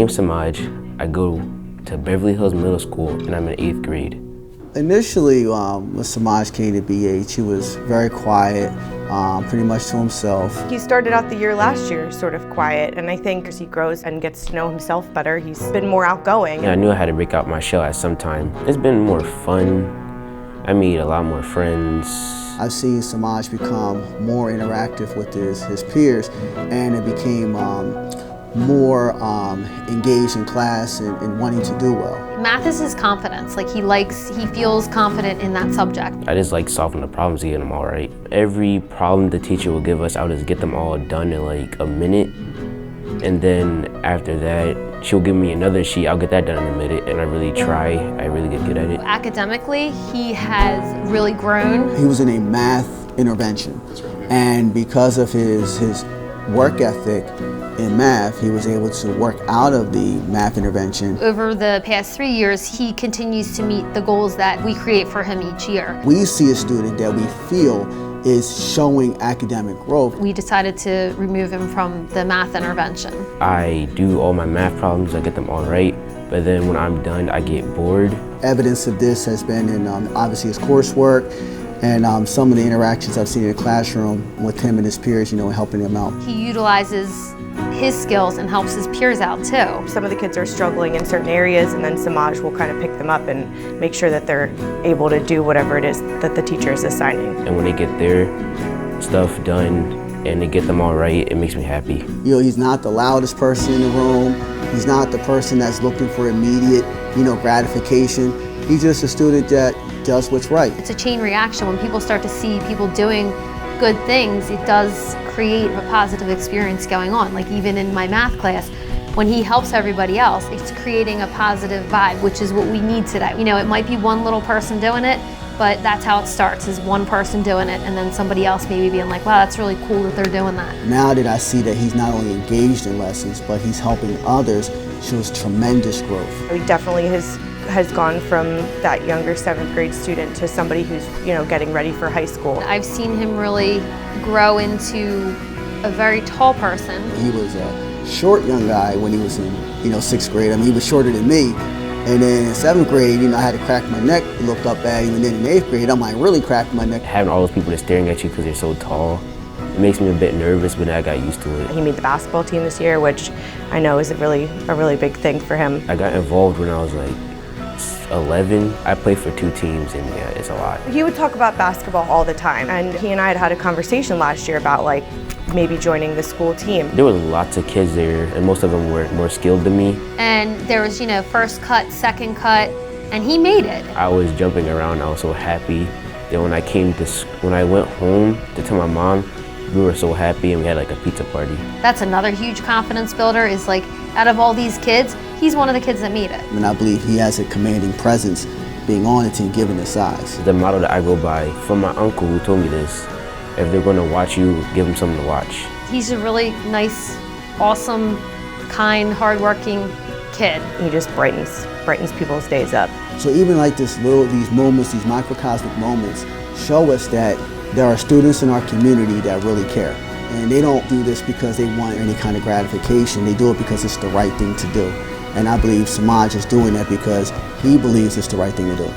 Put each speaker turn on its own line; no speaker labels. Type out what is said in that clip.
name's Semaj. I go to Beverly Hills Middle School and I'm in 8th grade.
Initially, when Semaj came to BH, he was very quiet, pretty much to himself.
He started out the year last year sort of quiet, and I think as he grows and gets to know himself better, he's been more outgoing.
Yeah, I knew I had to break out my shell at some time. It's been more fun. I made a lot more friends.
I've seen Semaj become more interactive with his peers, and it became more engaged in class and wanting to do well.
Math is his confidence. Like he feels confident in that subject.
I just like solving the problems and getting them all right. Every problem the teacher will give us, I'll just get them all done in like a minute. And then after that, she'll give me another sheet, I'll get that done in a minute, and I really try, I really get good at it.
Academically, he has really grown.
He was in a math intervention, and because of his work ethic in math, he was able to work out of the math intervention.
Over the past 3 years, he continues to meet the goals that we create for him each year.
We see a student that we feel is showing academic growth.
We decided to remove him from the math intervention.
I do all my math problems, I get them all right, but then when I'm done, I get bored.
Evidence of this has been in obviously his coursework, and some of the interactions I've seen in the classroom with him and his peers, helping him out.
He utilizes his skills and helps his peers out too.
Some of the kids are struggling in certain areas, and then Semaj will kind of pick them up and make sure that they're able to do whatever it is that the teacher is assigning.
And when they get their stuff done and they get them all right, it makes me happy.
He's not the loudest person in the room. He's not the person that's looking for immediate, gratification. He's just a student that does what's right.
It's a chain reaction. When people start to see people doing good things, it does create a positive experience going on. Like even in my math class, when he helps everybody else, it's creating a positive vibe, which is what we need today. It might be one little person doing it, but that's how it starts, is one person doing it and then somebody else maybe being like, wow, that's really cool that they're doing that.
Now that I see that he's not only engaged in lessons, but he's helping others, shows tremendous growth.
He definitely has gone from that younger 7th grade student to somebody who's getting ready for high school.
I've seen him really grow into a very tall person.
He was a short young guy when he was in 6th grade. I mean, he was shorter than me. And then in 7th grade, I had to crack my neck, looked up at him, and then in 8th grade, I'm like really cracking my neck.
Having all those people that's staring at you because they're so tall, it makes me a bit nervous, but I got used to it.
He made the basketball team this year, which I know is a really big thing for him.
I got involved when I was like 11. I played for 2 teams, and yeah, it's a lot.
He would talk about basketball all the time, and he and I had a conversation last year about maybe joining the school team.
There were lots of kids there, and most of them were more skilled than me.
And there was, first cut, second cut, and he made it.
I was jumping around. I was so happy. Then when I went home to tell my mom, we were so happy, and we had like a pizza party.
That's another huge confidence builder, is like, out of all these kids, he's one of the kids that made it.
And I believe he has a commanding presence being on the team, given his size.
The motto that I go by from my uncle who told me this: if they're going to watch you, give them something to watch.
He's a really nice, awesome, kind, hardworking kid.
He just brightens people's days up.
So even like these moments, these microcosmic moments, show us that there are students in our community that really care. And they don't do this because they want any kind of gratification. They do it because it's the right thing to do. And I believe Semaj is doing that because he believes it's the right thing to do.